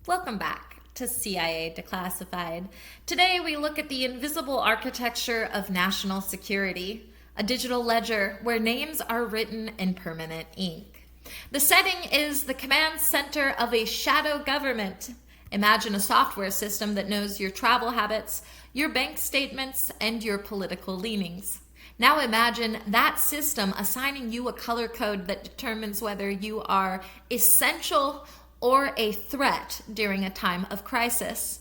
Welcome back to CIA Declassified. Today we look at the invisible architecture of national security, a digital ledger where names are written in permanent ink. The setting is the command center of a shadow government. Imagine a software system that knows your travel habits, your bank statements, and your political leanings. Now imagine that system assigning you a color code that determines whether you are essential or a threat during a time of crisis.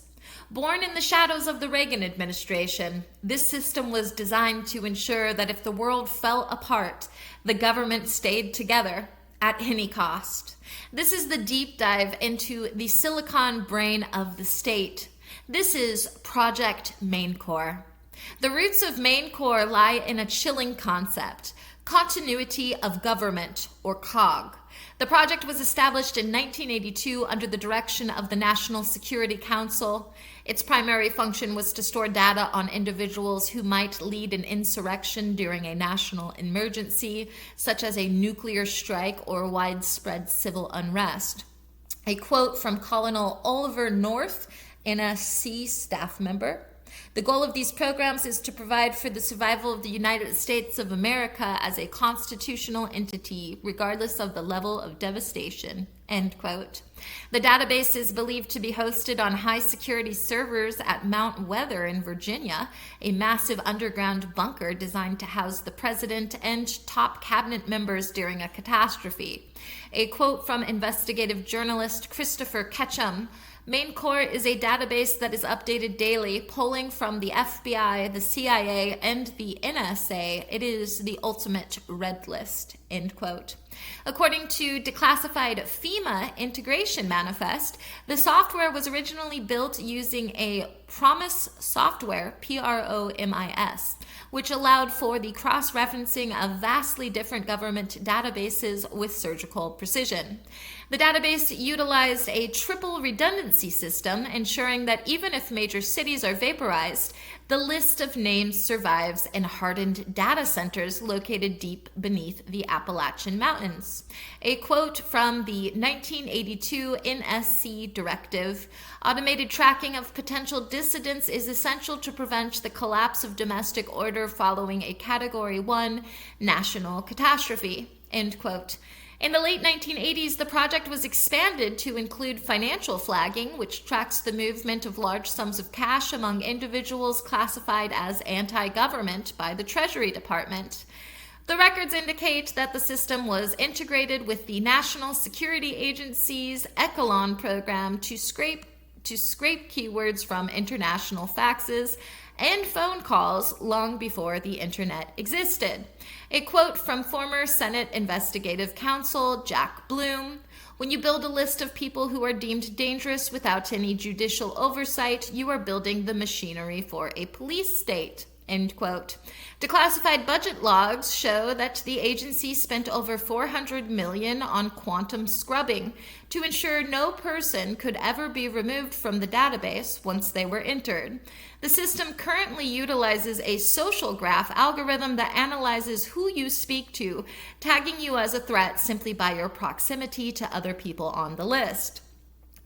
Born in the shadows of the Reagan administration, this system was designed to ensure that if the world fell apart, the government stayed together at any cost. This is the deep dive into the silicon brain of the state. This is Project Main Core. The roots of Main Core lie in a chilling concept: continuity of government, or COG. The project was established in 1982 under the direction of the National Security Council. Its primary function was to store data on individuals who might lead an insurrection during a national emergency, such as a nuclear strike or widespread civil unrest. A quote from Colonel Oliver North, NSC staff member: "The goal of these programs is to provide for the survival of the United States of America as a constitutional entity, regardless of the level of devastation." End quote. The database is believed to be hosted on high-security servers at Mount Weather in Virginia, a massive underground bunker designed to house the president and top cabinet members during a catastrophe. A quote from investigative journalist Christopher Ketchum: "Main Core is a database that is updated daily, pulling from the FBI, the CIA, and the NSA. It is the ultimate red list." End quote. According to Declassified FEMA Integration Manifest, the software was originally built using a Promise software, PROMIS, which allowed for the cross-referencing of vastly different government databases with surgical precision. The database utilized a triple redundancy system, ensuring that even if major cities are vaporized, the list of names survives in hardened data centers located deep beneath the Appalachian Mountains. A quote from the 1982 NSC directive: "Automated tracking of potential dissidents is essential to prevent the collapse of domestic order following a Category 1 national catastrophe." End quote. In the late 1980s, the project was expanded to include financial flagging, which tracks the movement of large sums of cash among individuals classified as anti-government by the Treasury Department. The records indicate that the system was integrated with the National Security Agency's Echelon program to scrape keywords from international faxes and phone calls long before the internet existed. A quote from former Senate Investigative Counsel Jack Bloom: "When you build a list of people who are deemed dangerous without any judicial oversight, you are building the machinery for a police state." End quote. Declassified budget logs show that the agency spent over $400 million on quantum scrubbing to ensure no person could ever be removed from the database once they were entered. The system currently utilizes a social graph algorithm that analyzes who you speak to, tagging you as a threat simply by your proximity to other people on the list.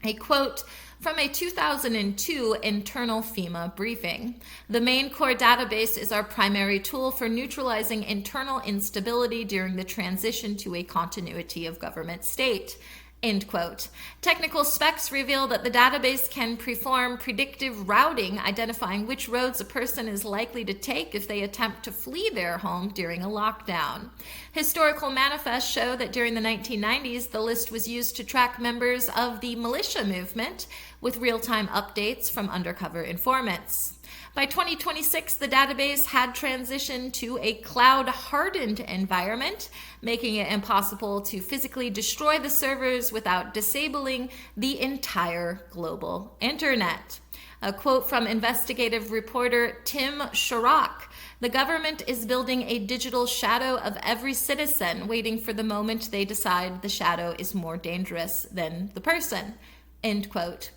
A quote from a 2002 internal FEMA briefing: "The Main Core database is our primary tool for neutralizing internal instability during the transition to a continuity of government state." End quote. Technical specs reveal that the database can perform predictive routing, identifying which roads a person is likely to take if they attempt to flee their home during a lockdown. Historical manifests show that during the 1990s, the list was used to track members of the militia movement, with real-time updates from undercover informants. By 2026, the database had transitioned to a cloud-hardened environment, making it impossible to physically destroy the servers without disabling the entire global internet. A quote from investigative reporter Tim Sharrock: "The government is building a digital shadow of every citizen, waiting for the moment they decide the shadow is more dangerous than the person." End quote.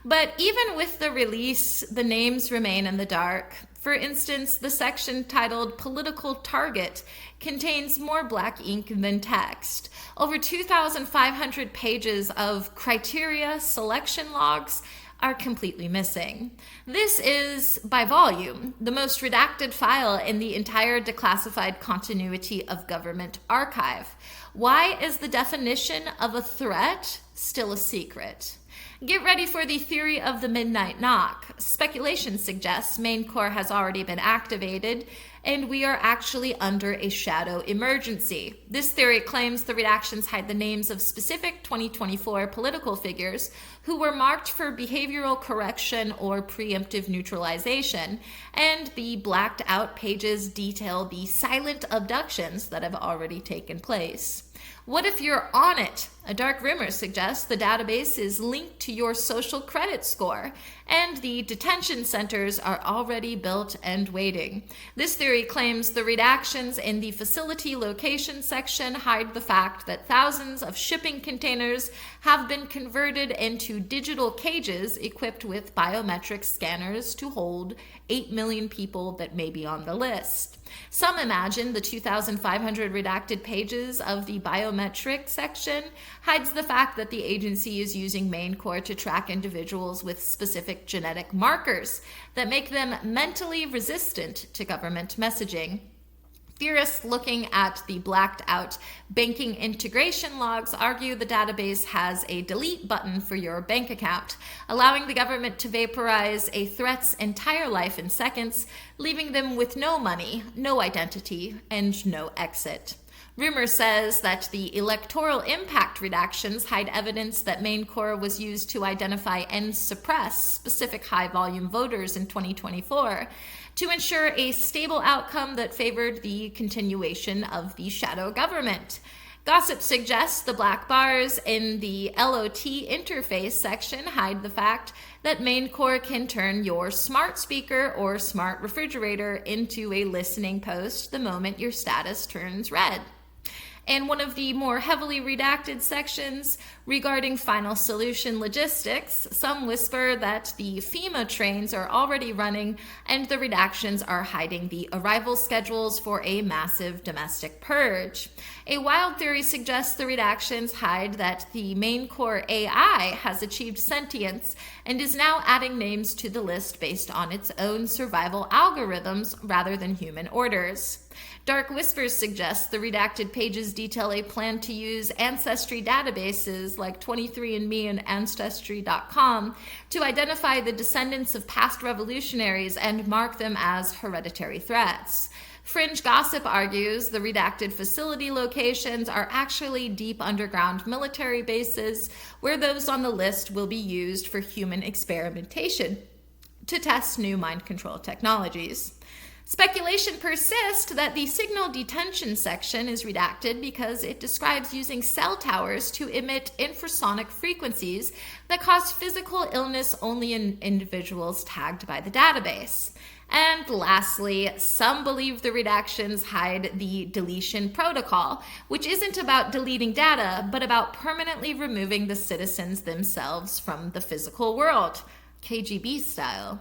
But even with the release, the names remain in the dark. For instance, the section titled Political Target contains more black ink than text. Over 2,500 pages of criteria selection logs are completely missing. This is, by volume, the most redacted file in the entire declassified continuity of government archive. Why is the definition of a threat still a secret? Get ready for the theory of the midnight knock. Speculation suggests Maine Corps has already been activated, and we are actually under a shadow emergency. This theory claims the redactions hide the names of specific 2024 political figures who were marked for behavioral correction or preemptive neutralization, and the blacked out pages detail the silent abductions that have already taken place. What if you're on it? A dark rumor suggests the database is linked to your social credit score, and the detention centers are already built and waiting. This theory claims the redactions in the facility location section hide the fact that thousands of shipping containers have been converted into digital cages equipped with biometric scanners to hold 8 million people that may be on the list. Some imagine the 2,500 redacted pages of the biometric section hides the fact that the agency is using Maine Corps to track individuals with specific genetic markers that make them mentally resistant to government messaging. Theorists looking at the blacked out banking integration logs argue the database has a delete button for your bank account, allowing the government to vaporize a threat's entire life in seconds, leaving them with no money, no identity, and no exit. Rumor says that the electoral impact redactions hide evidence that Maine Corps was used to identify and suppress specific high-volume voters in 2024 to ensure a stable outcome that favored the continuation of the shadow government. Gossip suggests the black bars in the LOT interface section hide the fact that Maine Corps can turn your smart speaker or smart refrigerator into a listening post the moment your status turns red. In one of the more heavily redacted sections regarding final solution logistics, some whisper that the FEMA trains are already running and the redactions are hiding the arrival schedules for a massive domestic purge. A wild theory suggests the redactions hide that the Maine Corps AI has achieved sentience and is now adding names to the list based on its own survival algorithms rather than human orders. Dark whispers suggest the redacted pages detail a plan to use ancestry databases like 23andMe and Ancestry.com to identify the descendants of past revolutionaries and mark them as hereditary threats. Fringe gossip argues the redacted facility locations are actually deep underground military bases where those on the list will be used for human experimentation to test new mind control technologies. Speculation persists that the signal detention section is redacted because it describes using cell towers to emit infrasonic frequencies that cause physical illness only in individuals tagged by the database. And lastly, some believe the redactions hide the deletion protocol, which isn't about deleting data, but about permanently removing the citizens themselves from the physical world, KGB style.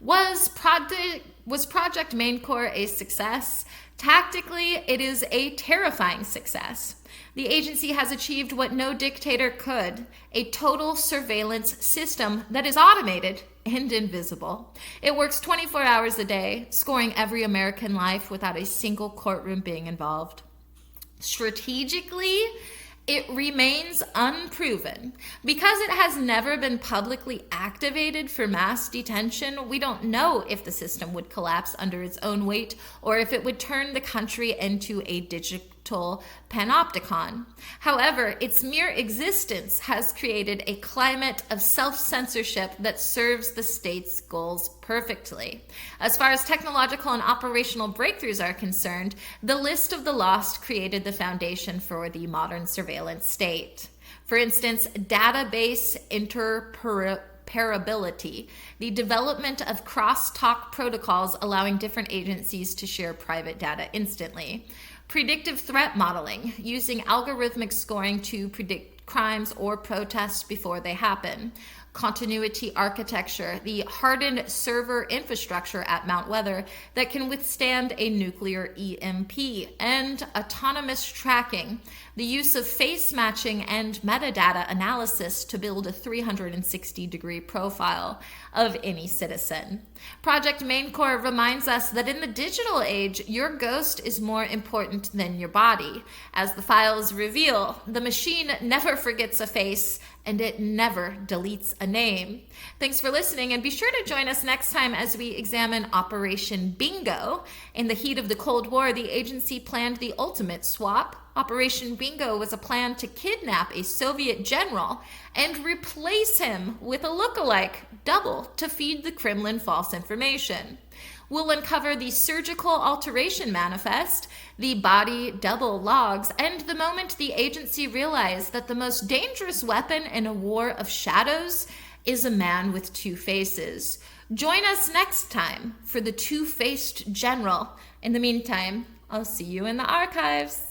Was Project Maine Corps a success? Tactically, it is a terrifying success. The agency has achieved what no dictator could, a total surveillance system that is automated and invisible. It works 24 hours a day, scoring every American life without a single courtroom being involved. Strategically, it remains unproven. Because it has never been publicly activated for mass detention, we don't know if the system would collapse under its own weight or if it would turn the country into a digital panopticon. However, its mere existence has created a climate of self-censorship that serves the state's goals perfectly. As far as technological and operational breakthroughs are concerned, the list of the lost created the foundation for the modern surveillance state. For instance, database interoperability, the development of cross-talk protocols allowing different agencies to share private data instantly. Predictive threat modeling, using algorithmic scoring to predict crimes or protests before they happen. continuity architecture, the hardened server infrastructure at Mount Weather that can withstand a nuclear EMP, and autonomous tracking, the use of face matching and metadata analysis to build a 360-degree profile of any citizen. Project Main Core reminds us that in the digital age, your ghost is more important than your body. As the files reveal, the machine never forgets a face, and it never deletes a name. Thanks for listening, and be sure to join us next time as we examine Operation Bingo. In the heat of the Cold War, the agency planned the ultimate swap. Operation Bingo was a plan to kidnap a Soviet general and replace him with a lookalike double to feed the Kremlin false information. We'll uncover the surgical alteration manifest, the body double logs, and the moment the agency realized that the most dangerous weapon in a war of shadows is a man with two faces. Join us next time for the two-faced general. In the meantime, I'll see you in the archives.